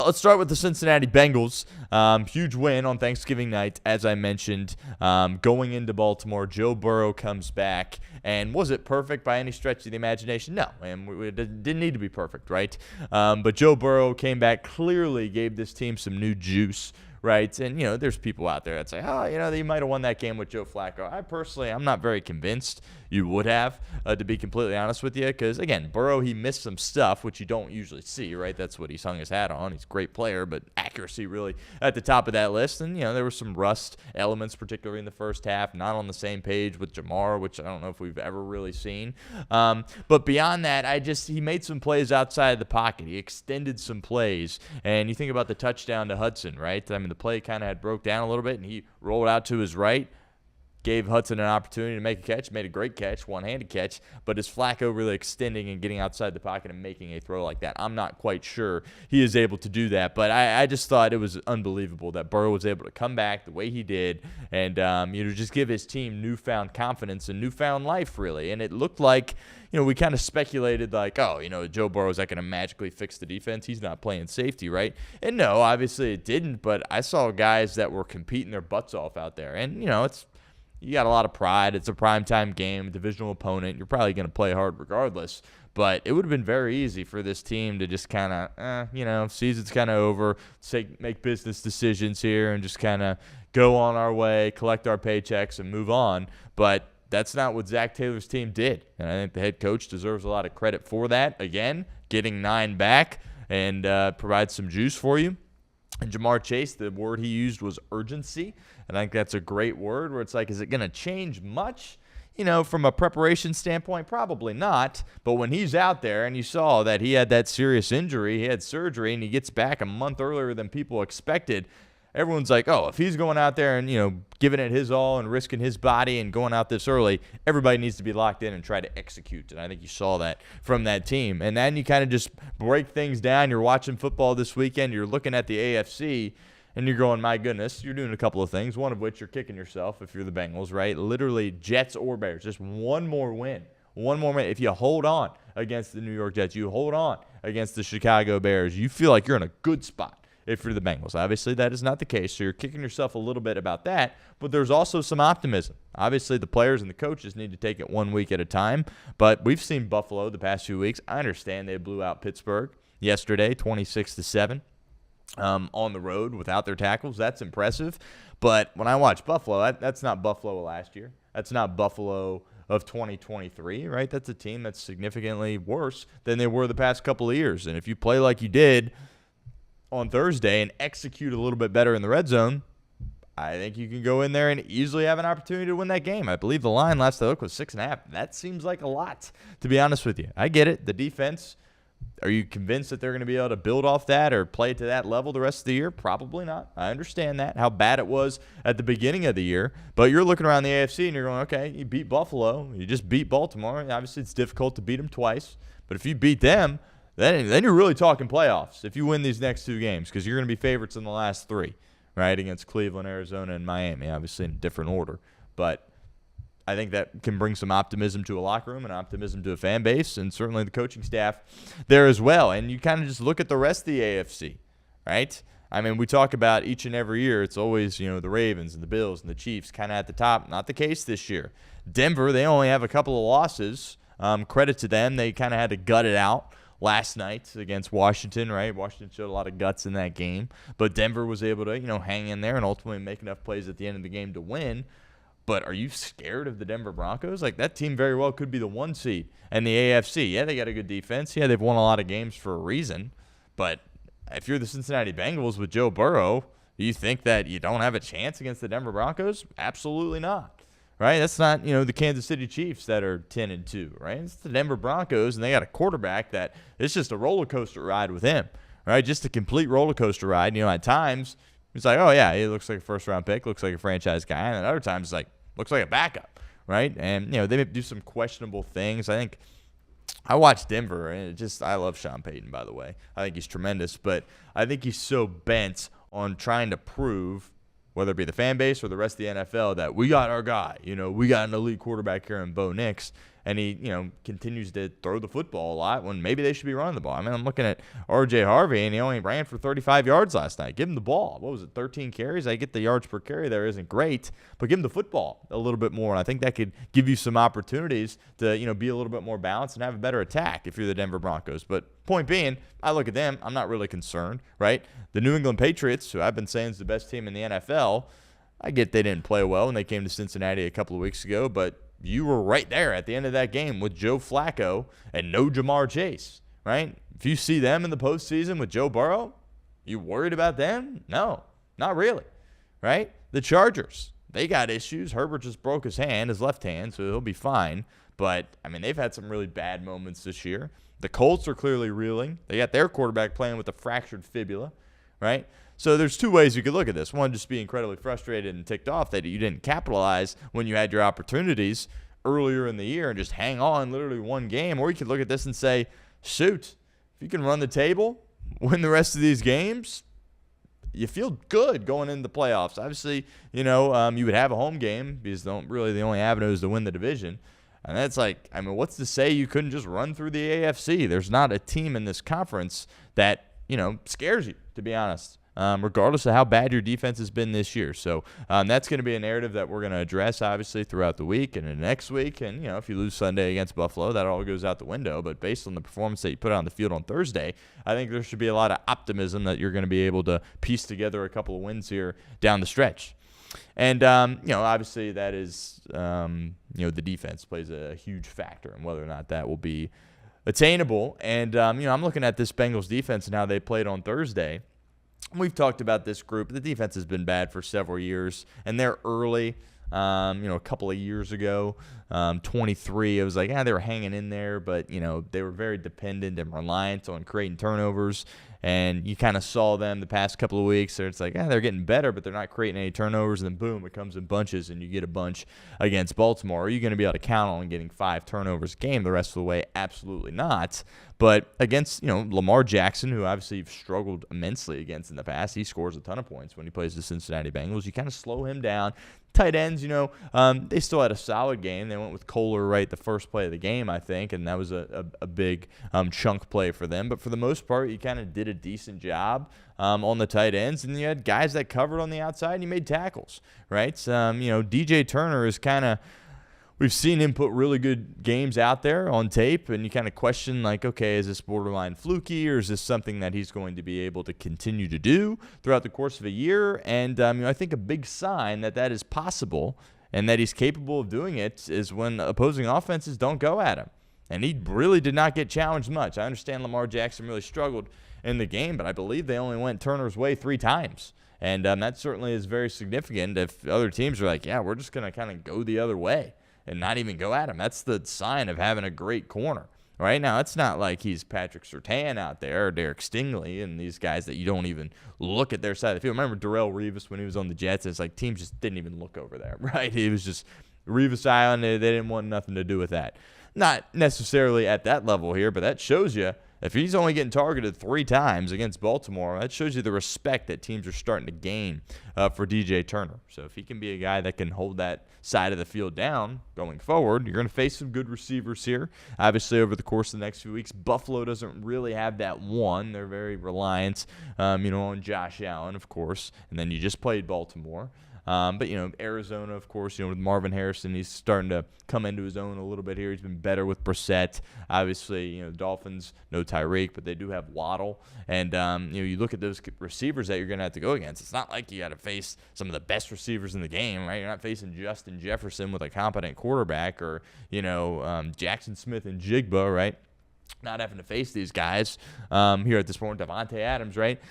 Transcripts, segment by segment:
let's start with the Cincinnati Bengals. Huge win on Thanksgiving night, as I mentioned. Going into Baltimore, Joe Burrow comes back. And was it perfect by any stretch of the imagination? No, and it didn't need to be perfect, right? But Joe Burrow came back, clearly gave this team some new juice, right? And, there's people out there that say, they might have won that game with Joe Flacco. I'm not very convinced you would have, to be completely honest with you, because, again, Burrow, he missed some stuff, which you don't usually see, right? That's what he's hung his hat on. He's a great player, but accuracy really at the top of that list. And, there were some rust elements, particularly in the first half, not on the same page with Jamar, which I don't know if we've ever really seen. But beyond that, he made some plays outside of the pocket. He extended some plays. And you think about the touchdown to Hudson, right? I mean, the play kind of had broke down a little bit, and he rolled out to his right, gave Hudson an opportunity to make a catch, made a great catch, one-handed catch, but is Flacco really extending and getting outside the pocket and making a throw like that? I'm not quite sure he is able to do that, but I just thought it was unbelievable that Burrow was able to come back the way he did and just give his team newfound confidence and newfound life, really. And it looked like, we kind of speculated like, Joe Burrow, is that going to magically fix the defense? He's not playing safety, right? And no, obviously it didn't, but I saw guys that were competing their butts off out there. And, you got a lot of pride. It's a primetime game, a divisional opponent. You're probably going to play hard regardless. But it would have been very easy for this team to just kind of, season's kind of over, make business decisions here and just kind of go on our way, collect our paychecks, and move on. But that's not what Zach Taylor's team did. And I think the head coach deserves a lot of credit for that. Again, getting 9 back and provides some juice for you. And Jamar Chase, the word he used was urgency. And I think that's a great word where it's like, is it going to change much? From a preparation standpoint, probably not. But when he's out there and you saw that he had that serious injury, he had surgery, and he gets back a month earlier than people expected, everyone's like, if he's going out there and, giving it his all and risking his body and going out this early, everybody needs to be locked in and try to execute. And I think you saw that from that team. And then you kind of just break things down. You're watching football this weekend. You're looking at the AFC, and you're going, my goodness, you're doing a couple of things, one of which you're kicking yourself if you're the Bengals, right? Literally Jets or Bears, just one more win. One more win. If you hold on against the New York Jets, you hold on against the Chicago Bears, you feel like you're in a good spot. If you're the Bengals. Obviously, that is not the case, so you're kicking yourself a little bit about that, but there's also some optimism. Obviously, the players and the coaches need to take it 1 week at a time, but we've seen Buffalo the past few weeks. I understand they blew out Pittsburgh yesterday, 26-7, on the road without their tackles. That's impressive, but when I watch Buffalo, that's not Buffalo last year. That's not Buffalo of 2023, right? That's a team that's significantly worse than they were the past couple of years, and if you play like you did on Thursday and execute a little bit better in the red zone, I think you can go in there and easily have an opportunity to win that game. I believe the line last I looked was 6.5. That seems like a lot, to be honest with you. I get it. The defense, are you convinced that they're going to be able to build off that or play to that level the rest of the year? Probably not. I understand that, how bad it was at the beginning of the year. But you're looking around the AFC and you're going, okay, you beat Buffalo. You just beat Baltimore. Obviously, it's difficult to beat them twice. But if you beat them, then you're really talking playoffs if you win these next 2 games, because you're going to be favorites in the last 3, right, against Cleveland, Arizona, and Miami, obviously in a different order. But I think that can bring some optimism to a locker room and optimism to a fan base and certainly the coaching staff there as well. And you kind of just look at the rest of the AFC, right? I mean, we talk about each and every year, it's always, the Ravens and the Bills and the Chiefs kind of at the top. Not the case this year. Denver, they only have a couple of losses. Credit to them. They kind of had to gut it out last night against Washington, right? Washington showed a lot of guts in that game. But Denver was able to, hang in there and ultimately make enough plays at the end of the game to win. But are you scared of the Denver Broncos? Like, that team very well could be the 1 seed in the AFC. Yeah, they got a good defense. Yeah, they've won a lot of games for a reason. But if you're the Cincinnati Bengals with Joe Burrow, do you think that you don't have a chance against the Denver Broncos? Absolutely not. Right? That's not, the Kansas City Chiefs that are 10-2, right? It's the Denver Broncos, and they got a quarterback that it's just a roller coaster ride with him, right? Just a complete roller coaster ride. At times, it's like, oh, yeah, he looks like a first-round pick, looks like a franchise guy, and at other times, it's like, looks like a backup, right? And, they may do some questionable things. I think I watched Denver, and I love Sean Payton, by the way. I think he's tremendous, but I think he's so bent on trying to prove, whether it be the fan base or the rest of the NFL, that we got our guy. We got an elite quarterback here in Bo Nix. and he, continues to throw the football a lot when maybe they should be running the ball. I mean, I'm looking at R.J. Harvey, and he only ran for 35 yards last night. Give him the ball. What was it, 13 carries? I get the yards per carry there isn't great, but give him the football a little bit more, and I think that could give you some opportunities to, be a little bit more balanced and have a better attack if you're the Denver Broncos. But point being, I look at them, I'm not really concerned, right? The New England Patriots, who I've been saying is the best team in the NFL, I get they didn't play well when they came to Cincinnati a couple of weeks ago, but you were right there at the end of that game with Joe Flacco and no Jamar Chase, right? If you see them in the postseason with Joe Burrow, you worried about them? No, not really, right? The Chargers, they got issues. Herbert just broke his left hand, so he'll be fine. But, I mean, they've had some really bad moments this year. The Colts are clearly reeling. They got their quarterback playing with a fractured fibula, right? So there's two ways you could look at this. One, just be incredibly frustrated and ticked off that you didn't capitalize when you had your opportunities earlier in the year and just hang on literally one game. Or you could look at this and say, shoot, if you can run the table, win the rest of these games, you feel good going into the playoffs. Obviously, you would have a home game because the only avenue is to win the division. And that's what's to say you couldn't just run through the AFC? There's not a team in this conference that, scares you, to be honest. Regardless of how bad your defense has been this year. So that's going to be a narrative that we're going to address, obviously, throughout the week and the next week. And, if you lose Sunday against Buffalo, that all goes out the window. But based on the performance that you put on the field on Thursday, I think there should be a lot of optimism that you're going to be able to piece together a couple of wins here down the stretch. And, obviously that is, the defense plays a huge factor in whether or not that will be attainable. And, I'm looking at this Bengals defense and how they played on Thursday. We've talked about this group. The defense has been bad for several years, and they're early. A couple of years ago, 23, it was like, they were hanging in there, but, they were very dependent and reliant on creating turnovers. And you kind of saw them the past couple of weeks. So it's like, they're getting better, but they're not creating any turnovers. And then, boom, it comes in bunches, and you get a bunch against Baltimore. Are you going to be able to count on getting 5 turnovers a game the rest of the way? Absolutely not. But against, Lamar Jackson, who obviously you've struggled immensely against in the past, he scores a ton of points when he plays the Cincinnati Bengals. You kind of slow him down. Tight ends, they still had a solid game. They went with Kohler right the first play of the game, I think, and that was a big chunk play for them. But for the most part, you kind of did a decent job on the tight ends, and you had guys that covered on the outside, and you made tackles, right? DJ Turner is kind of, we've seen him put really good games out there on tape, and you kind of question, okay, is this borderline fluky, or is this something that he's going to be able to continue to do throughout the course of a year? And, I think a big sign that is possible and that he's capable of doing it is when opposing offenses don't go at him. And he really did not get challenged much. I understand Lamar Jackson really struggled in the game, but I believe they only went Turner's way 3 times. And that certainly is very significant if other teams are like, we're just going to kind of go the other way and not even go at him. That's the sign of having a great corner. Right now, it's not like he's Patrick Surtain out there or Derek Stingley and these guys that you don't even look at their side of the field. Remember Darrelle Revis when he was on the Jets? It's like teams just didn't even look over there, right? He was just Revis Island. They didn't want nothing to do with that. Not necessarily at that level here, but that shows you if he's only getting targeted 3 times against Baltimore, that shows you the respect that teams are starting to gain for DJ Turner. So if he can be a guy that can hold that side of the field down going forward, you're going to face some good receivers here. Obviously, over the course of the next few weeks, Buffalo doesn't really have that one. They're very reliant, on Josh Allen, of course. And then you just played Baltimore. But, Arizona, of course, with Marvin Harrison, he's starting to come into his own a little bit here. He's been better with Brissett. Obviously, Dolphins, no Tyreek, but they do have Waddle. And, you look at those receivers that you're going to have to go against. It's not like you got to face some of the best receivers in the game, right? You're not facing Justin Jefferson with a competent quarterback or, Jackson Smith and Jigba, right? Not having to face these guys here at this point. Devontae Adams, right?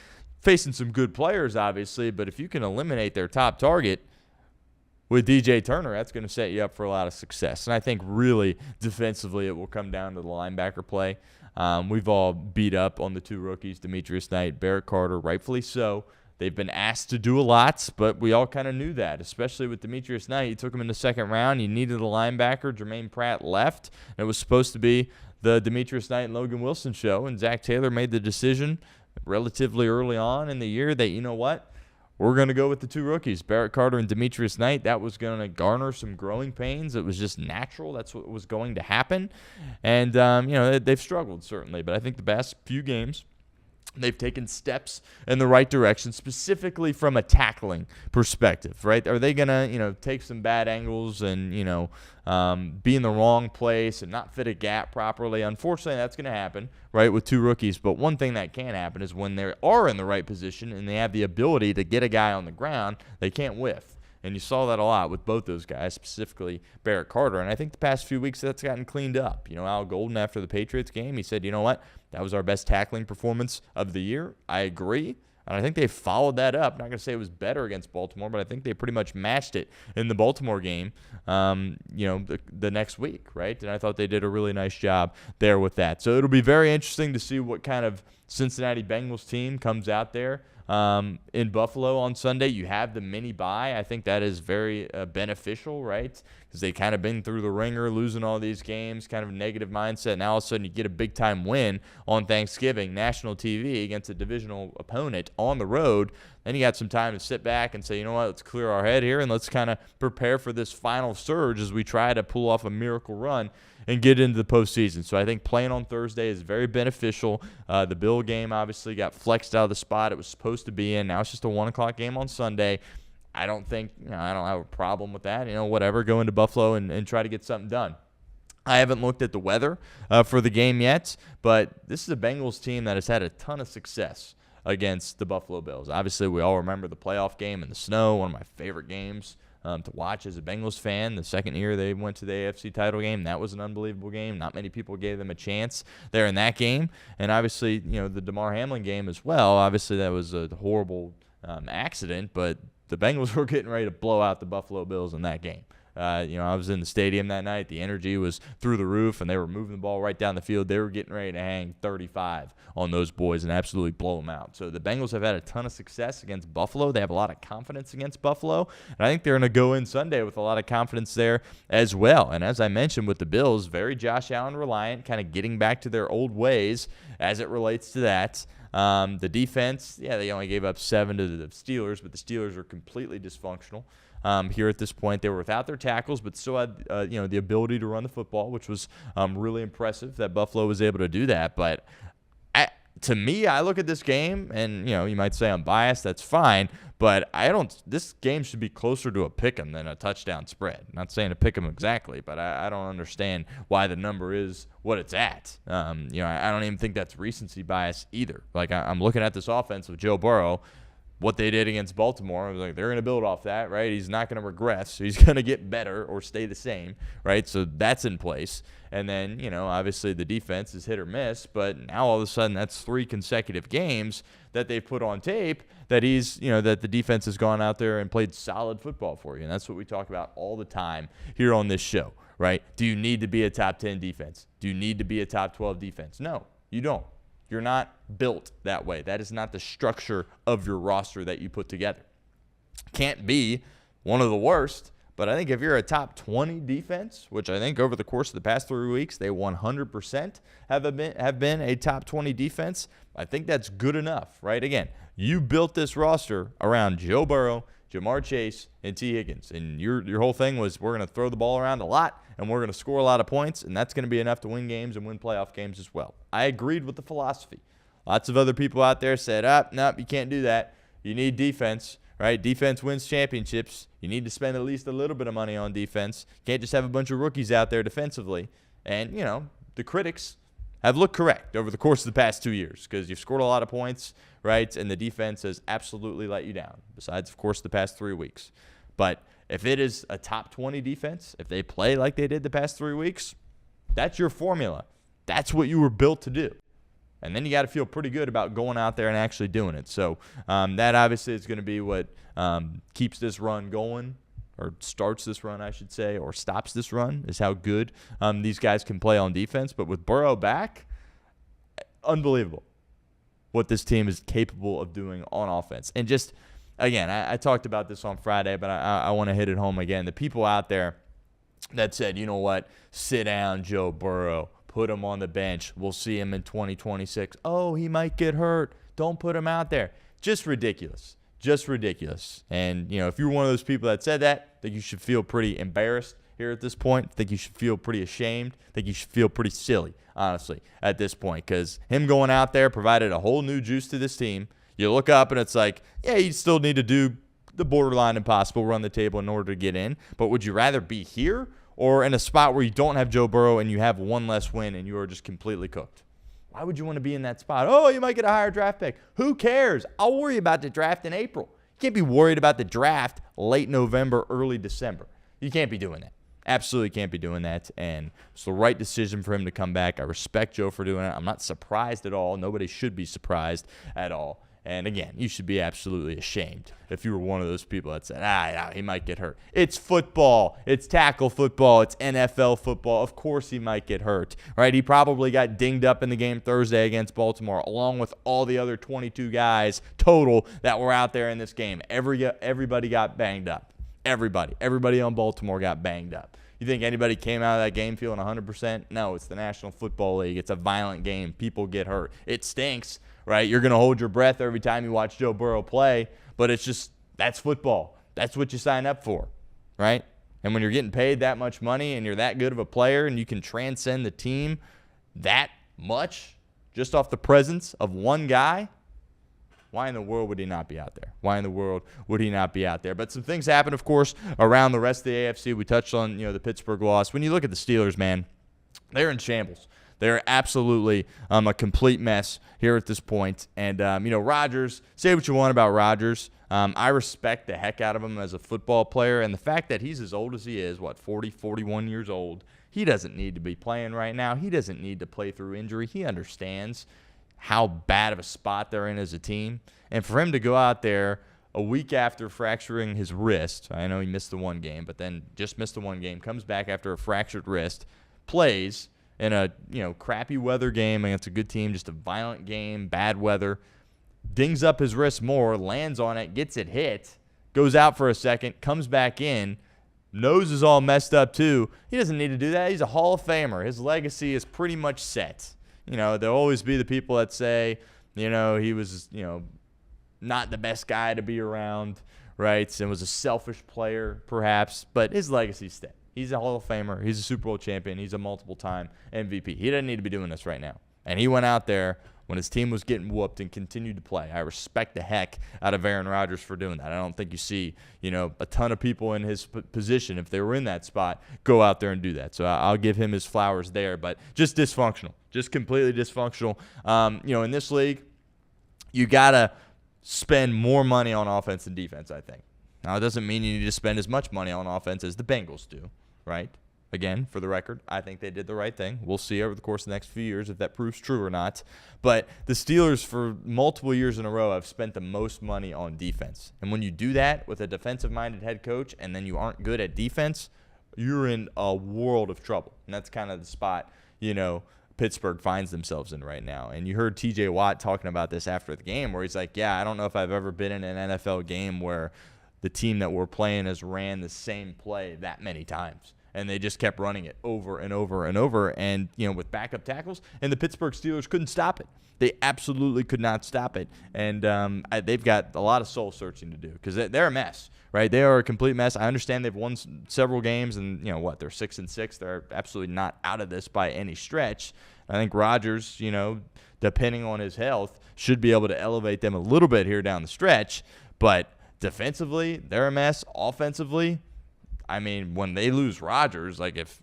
Facing some good players, obviously, but if you can eliminate their top target with DJ Turner, that's going to set you up for a lot of success. And I think really defensively it will come down to the linebacker play. We've all beat up on the 2 rookies, Demetrius Knight, Barrett Carter, rightfully so. They've been asked to do a lot, but we all kind of knew that, especially with Demetrius Knight. You took him in the second round. You needed a linebacker. Jermaine Pratt left. It was supposed to be the Demetrius Knight and Logan Wilson show, and Zach Taylor made the decision relatively early on in the year that, we're going to go with the two rookies, Barrett Carter and Demetrius Knight. That was going to garner some growing pains. It was just natural. That's what was going to happen. And, they've struggled, certainly. But I think the past few games, they've taken steps in the right direction, specifically from a tackling perspective, right? Are they going to, take some bad angles and, be in the wrong place and not fit a gap properly? Unfortunately, that's going to happen, right, with two rookies. But one thing that can happen is when they are in the right position and they have the ability to get a guy on the ground, they can't whiff. And you saw that a lot with both those guys, specifically Barrett Carter. And I think the past few weeks that's gotten cleaned up. Al Golden, after the Patriots game, he said, you know what, that was our best tackling performance of the year. I agree. And I think they followed that up. I'm not going to say it was better against Baltimore, but I think they pretty much matched it in the Baltimore game, the next week, right? And I thought they did a really nice job there with that. So it'll be very interesting to see what kind of Cincinnati Bengals team comes out there in Buffalo on Sunday. You have the mini bye. I think that is very beneficial, right? Because they kind of been through the ringer, losing all these games, kind of a negative mindset. Now all of a sudden you get a big-time win on Thanksgiving, national TV against a divisional opponent on the road. Then you got some time to sit back and say, you know what, let's clear our head here and let's kind of prepare for this final surge as we try to pull off a miracle run and get into the postseason. So I think playing on Thursday is very beneficial. The Bill game obviously got flexed out of the spot it was supposed to be in. Now it's just a 1 o'clock game on Sunday. I don't think, I don't have a problem with that. Whatever, go into Buffalo and try to get something done. I haven't looked at the weather for the game yet, but this is a Bengals team that has had a ton of success against the Buffalo Bills. Obviously, we all remember the playoff game in the snow, one of my favorite games to watch as a Bengals fan. The second year they went to the AFC title game, that was an unbelievable game. Not many people gave them a chance there in that game. And obviously, the Damar Hamlin game as well. Obviously, that was a horrible accident, but the Bengals were getting ready to blow out the Buffalo Bills in that game. I was in the stadium that night. The energy was through the roof, and they were moving the ball right down the field. They were getting ready to hang 35 on those boys and absolutely blow them out. So the Bengals have had a ton of success against Buffalo. They have a lot of confidence against Buffalo, and I think they're going to go in Sunday with a lot of confidence there as well. And as I mentioned with the Bills, very Josh Allen reliant, kind of getting back to their old ways as it relates to that. The defense, they only gave up 7 to the Steelers, but the Steelers are completely dysfunctional. Here at this point, they were without their tackles, but still had the ability to run the football, which was really impressive that Buffalo was able to do that. But to me, I look at this game, and you might say I'm biased. That's fine, but this game should be closer to a pick'em than a touchdown spread. I'm not saying a pick'em exactly, but I don't understand why the number is what it's at. I don't even think that's recency bias either. Like I'm looking at this offense with Joe Burrow. What they did against Baltimore, I was like, they're going to build off that, right? He's not going to regress. So he's going to get better or stay the same, right? So that's in place. And then, obviously the defense is hit or miss, but now all of a sudden that's 3 consecutive games that they've put on tape that that the defense has gone out there and played solid football for you. And that's what we talk about all the time here on this show, right? Do you need to be a top 10 defense? Do you need to be a top 12 defense? No, you don't. You're not built that way. That is not the structure of your roster that you put together. Can't be one of the worst, but I think if you're a top 20 defense, which I think over the course of the past 3 weeks, they 100% have been a top 20 defense, I think that's good enough, right? Again, you built this roster around Joe Burrow, Jamar Chase, and T. Higgins. And your whole thing was we're going to throw the ball around a lot, and we're going to score a lot of points, and that's going to be enough to win games and win playoff games as well. I agreed with the philosophy. Lots of other people out there said, nope, you can't do that. You need defense, right? Defense wins championships. You need to spend at least a little bit of money on defense. Can't just have a bunch of rookies out there defensively. And, the critics have looked correct over the course of the past 2 years because you've scored a lot of points, right? And the defense has absolutely let you down, besides, of course, the past 3 weeks. But if it is a top 20 defense, if they play like they did the past 3 weeks, that's your formula. That's what you were built to do. And then you got to feel pretty good about going out there and actually doing it. So that obviously is going to be what keeps this run going, or starts this run, I should say, or stops this run, is how good these guys can play on defense. But with Burrow back, unbelievable what this team is capable of doing on offense. And just, again, I talked about this on Friday, but I want to hit it home again. The people out there that said, you know what, sit down, Joe Burrow, put him on the bench. We'll see him in 2026. Oh, he might get hurt. Don't put him out there. Just ridiculous. Just ridiculous. And, if you're one of those people that said that, I think you should feel pretty embarrassed here at this point. I think you should feel pretty ashamed. I think you should feel pretty silly, honestly, at this point, because him going out there provided a whole new juice to this team. You look up and it's like, yeah, you still need to do the borderline impossible, run the table in order to get in. But would you rather be here or in a spot where you don't have Joe Burrow and you have one less win and you are just completely cooked? Why would you want to be in that spot? Oh, you might get a higher draft pick. Who cares? I'll worry about the draft in April. You can't be worried about the draft late November, early December. You can't be doing that. Absolutely can't be doing that. And it's the right decision for him to come back. I respect Joe for doing it. I'm not surprised at all. Nobody should be surprised at all. And again, you should be absolutely ashamed if you were one of those people that said, he might get hurt. It's football. It's tackle football. It's NFL football. Of course he might get hurt, right? He probably got dinged up in the game Thursday against Baltimore, along with all the other 22 guys total that were out there in this game. Everybody got banged up. Everybody on Baltimore got banged up. You think anybody came out of that game feeling 100%? No, it's the National Football League. It's a violent game. People get hurt. It stinks, right? You're going to hold your breath every time you watch Joe Burrow play, but it's just, that's football. That's what you sign up for, right? And when you're getting paid that much money and you're that good of a player and you can transcend the team that much just off the presence of one guy, why in the world would he not be out there? Why in the world would he not be out there? But some things happen, of course, around the rest of the AFC. We touched on, the Pittsburgh loss. When you look at the Steelers, man, they're in shambles. They're absolutely a complete mess here at this point. And, Rodgers, say what you want about Rodgers. I respect the heck out of him as a football player. And the fact that he's as old as he is, 40, 41 years old, he doesn't need to be playing right now. He doesn't need to play through injury. He understands how bad of a spot they're in as a team. And for him to go out there a week after fracturing his wrist, I know he missed the one game, but then just missed the one game, comes back after a fractured wrist, plays in a crappy weather game against a good team, just a violent game, bad weather, dings up his wrist more, lands on it, gets it hit, goes out for a second, comes back in, nose is all messed up too. He doesn't need to do that. He's a Hall of Famer. His legacy is pretty much set. There'll always be the people that say, he was, not the best guy to be around, right? And was a selfish player, perhaps, but his legacy's set. He's a Hall of Famer. He's a Super Bowl champion. He's a multiple-time MVP. He doesn't need to be doing this right now. And he went out there when his team was getting whooped and continued to play. I respect the heck out of Aaron Rodgers for doing that. I don't think you see, a ton of people in his position, if they were in that spot, go out there and do that. So I'll give him his flowers there, but just dysfunctional, just completely dysfunctional. In this league, you got to spend more money on offense and defense, I think. Now, it doesn't mean you need to spend as much money on offense as the Bengals do, right? Again, for the record, I think they did the right thing. We'll see over the course of the next few years if that proves true or not. But the Steelers, for multiple years in a row, have spent the most money on defense. And when you do that with a defensive-minded head coach and then you aren't good at defense, you're in a world of trouble. And that's kind of the spot, Pittsburgh finds themselves in right now. And you heard TJ Watt talking about this after the game where he's like, I don't know if I've ever been in an NFL game where the team that we're playing has ran the same play that many times. And they just kept running it over and over and over. And, with backup tackles, and the Pittsburgh Steelers couldn't stop it. They absolutely could not stop it. And they've got a lot of soul searching to do because they're a mess, right? They are a complete mess. I understand they've won several games and, they're 6-6. They're absolutely not out of this by any stretch. I think Rodgers, depending on his health, should be able to elevate them a little bit here down the stretch. But defensively, they're a mess. Offensively, when they lose Rodgers, if,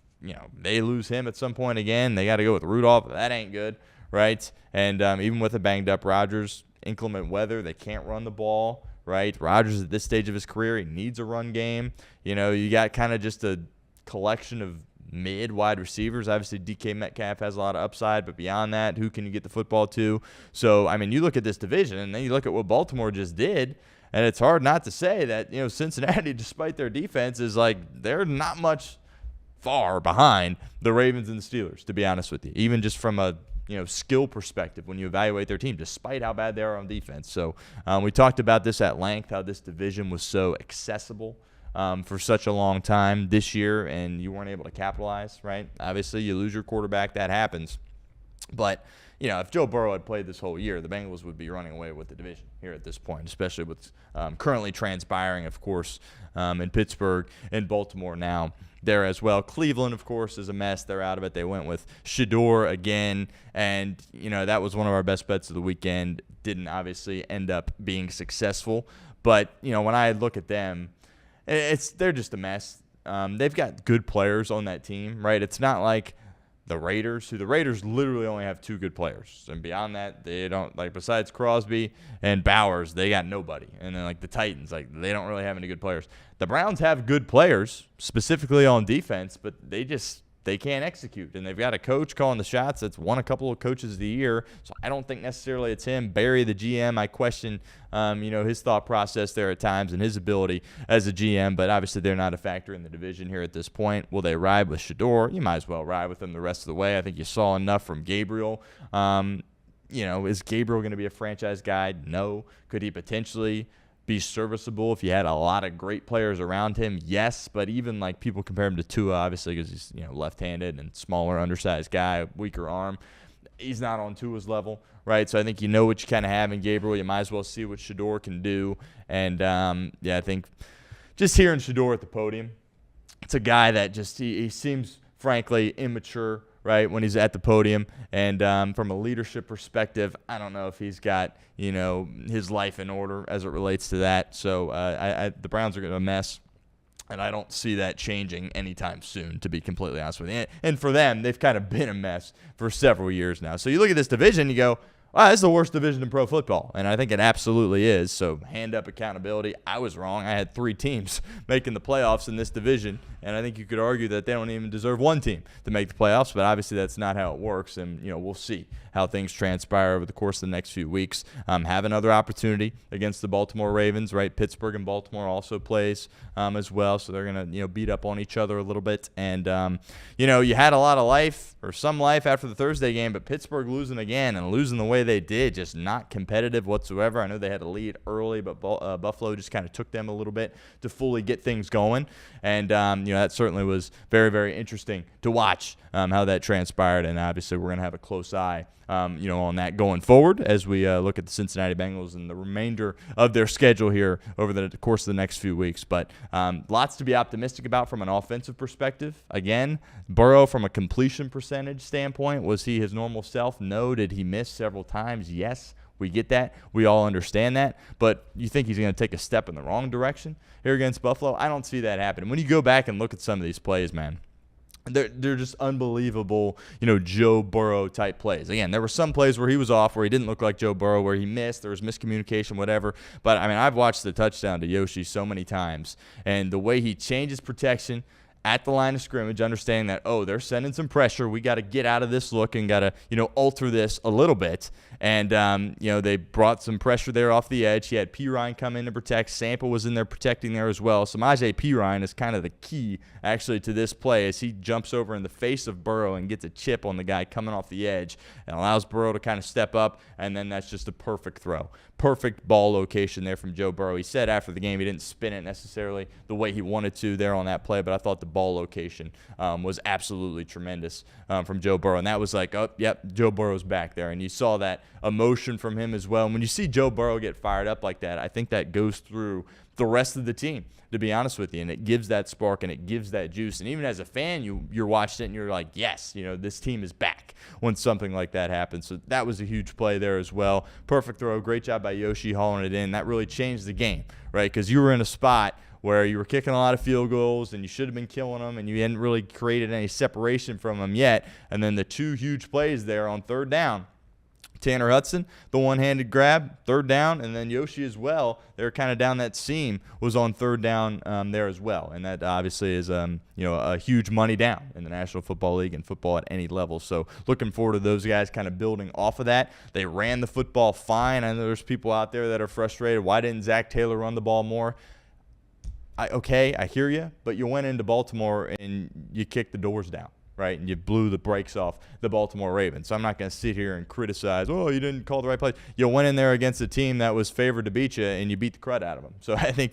they lose him at some point again, they got to go with Rudolph. That ain't good, right? And even with a banged-up Rodgers, inclement weather, they can't run the ball, right? Rodgers at this stage of his career, he needs a run game. You got kind of just a collection of mid-wide receivers. Obviously, DK Metcalf has a lot of upside, but beyond that, who can you get the football to? So, you look at this division, and then you look at what Baltimore just did, and it's hard not to say that, Cincinnati, despite their defense, is they're not much far behind the Ravens and the Steelers, to be honest with you, even just from a, skill perspective when you evaluate their team, despite how bad they are on defense. So we talked about this at length, how this division was so accessible for such a long time this year, and you weren't able to capitalize, right? Obviously, you lose your quarterback, that happens. But, if Joe Burrow had played this whole year, the Bengals would be running away with the division here at this point, especially with currently transpiring, of course, in Pittsburgh and Baltimore now there as well. Cleveland, of course, is a mess. They're out of it. They went with Shador again, and, that was one of our best bets of the weekend. Didn't obviously end up being successful, but, when I look at them, they're just a mess. They've got good players on that team, right? It's not like the Raiders literally only have 2 good players. And beyond that, they don't, besides Crosby and Bowers, they got nobody. And then, the Titans, they don't really have any good players. The Browns have good players, specifically on defense, but they can't execute. And they've got a coach calling the shots that's won a couple of coaches of the year. So I don't think necessarily it's him. Barry, the GM, I question, his thought process there at times and his ability as a GM. But obviously they're not a factor in the division here at this point. Will they ride with Shador? You might as well ride with him the rest of the way. I think you saw enough from Gabriel. Is Gabriel going to be a franchise guy? No. Could he potentially be serviceable if you had a lot of great players around him? Yes, but even people compare him to Tua, obviously, because he's left-handed and smaller, undersized guy, weaker arm. He's not on Tua's level, right? So I think what you kind of have in Gabriel. You might as well see what Shador can do. And I think just hearing Shador at the podium, it's a guy that just he seems frankly immature, right, when he's at the podium. And from a leadership perspective, I don't know if he's got, his life in order as it relates to that. So the Browns are going to mess, and I don't see that changing anytime soon, to be completely honest with you. And for them, they've kind of been a mess for several years now. So you look at this division, you go, wow, this is the worst division in pro football, and I think it absolutely is. So hand up accountability. I was wrong. I had 3 teams making the playoffs in this division, and I think you could argue that they don't even deserve 1 team to make the playoffs, but obviously that's not how it works, and we'll see how things transpire over the course of the next few weeks. Have another opportunity against the Baltimore Ravens, right? Pittsburgh and Baltimore also plays as well, so they're going to beat up on each other a little bit. And you had a lot of life, or some life, after the Thursday game, but Pittsburgh losing again and losing the way they did, just not competitive whatsoever. I know they had a lead early, but Buffalo just kind of took them a little bit to fully get things going. And that certainly was very, very interesting to watch how that transpired. And obviously we're going to have a close eye on that going forward as we look at the Cincinnati Bengals and the remainder of their schedule here over the course of the next few weeks. But lots to be optimistic about from an offensive perspective. Again, Burrow, from a completion percentage standpoint, was he his normal self? No. Did he miss several times? Yes. We get that. We all understand that. But you think he's going to take a step in the wrong direction here against Buffalo? I don't see that happening. When you go back and look at some of these plays, man, they're just unbelievable, Joe Burrow type plays. Again, there were some plays where he was off, where he didn't look like Joe Burrow, where he missed, there was miscommunication, whatever. But, I've watched the touchdown to Yoshi so many times, and the way he changes protection at the line of scrimmage, understanding that, they're sending some pressure. We got to get out of this look and got to, alter this a little bit. And, they brought some pressure there off the edge. He had Pirine come in to protect. Sample was in there protecting there as well. Samaje Pirine is kind of the key, actually, to this play, as he jumps over in the face of Burrow and gets a chip on the guy coming off the edge and allows Burrow to kind of step up, and then that's just a perfect throw. Perfect ball location there from Joe Burrow. He said after the game he didn't spin it necessarily the way he wanted to there on that play, but I thought the ball location was absolutely tremendous from Joe Burrow. And that was like, oh, yep, Joe Burrow's back there. And you saw that emotion from him as well. And when you see Joe Burrow get fired up like that, I think that goes through the rest of the team, to be honest with you. And it gives that spark and it gives that juice. And even as a fan, you're watching it and you're like, yes, this team is back when something like that happens. So that was a huge play there as well. Perfect throw. Great job by Yoshi hauling it in. That really changed the game, right? Because you were in a spot where you were kicking a lot of field goals and you should have been killing them, and you hadn't really created any separation from them yet. And then the 2 huge plays there on third down, Tanner Hudson, the one-handed grab, third down, and then Yoshi as well. They were kind of down that seam, was on third down there as well. And that obviously is a huge money down in the National Football League and football at any level. So looking forward to those guys kind of building off of that. They ran the football fine. I know there's people out there that are frustrated. Why didn't Zach Taylor run the ball more? I hear you, but you went into Baltimore and you kicked the doors down, right? And you blew the brakes off the Baltimore Ravens. So I'm not going to sit here and criticize, you didn't call the right play. You went in there against a team that was favored to beat you, and you beat the crud out of them. So I think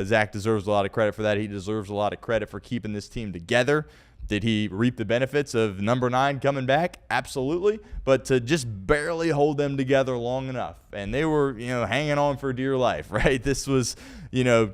Zach deserves a lot of credit for that. He deserves a lot of credit for keeping this team together. Did he reap the benefits of number 9 coming back? Absolutely. But to just barely hold them together long enough. And they were, hanging on for dear life, right? This was,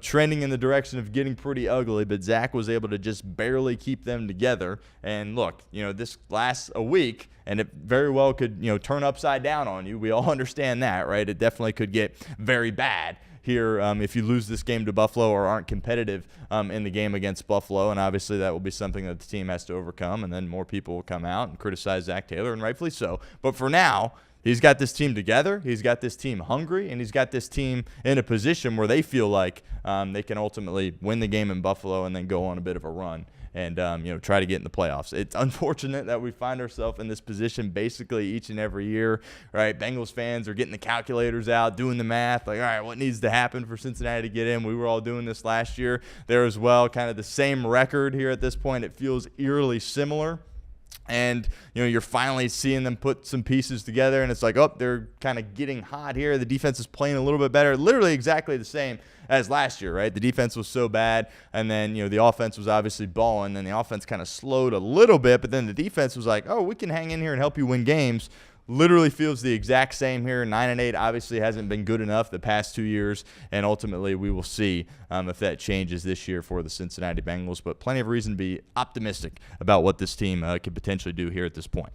trending in the direction of getting pretty ugly, but Zach was able to just barely keep them together. And look, this lasts a week, and it very well could, turn upside down on you. We all understand that, right? It definitely could get very bad here if you lose this game to Buffalo or aren't competitive in the game against Buffalo. And obviously that will be something that the team has to overcome, and then more people will come out and criticize Zach Taylor, and rightfully so. But for now, he's got this team together, he's got this team hungry, and he's got this team in a position where they feel like they can ultimately win the game in Buffalo and then go on a bit of a run and try to get in the playoffs. It's unfortunate that we find ourselves in this position basically each and every year, right? Bengals fans are getting the calculators out, doing the math, like, all right, what needs to happen for Cincinnati to get in? We were all doing this last year there as well, kind of the same record here at this point. It feels eerily similar. And, you're finally seeing them put some pieces together, and it's like, oh, they're kind of getting hot here. The defense is playing a little bit better, literally exactly the same as last year, right? The defense was so bad, and then, the offense was obviously balling, and the offense kind of slowed a little bit, but then the defense was like, oh, we can hang in here and help you win games. Literally feels the exact same here. 9-8 obviously hasn't been good enough the past 2 years, and ultimately we will see if that changes this year for the Cincinnati Bengals. But plenty of reason to be optimistic about what this team could potentially do here at this point.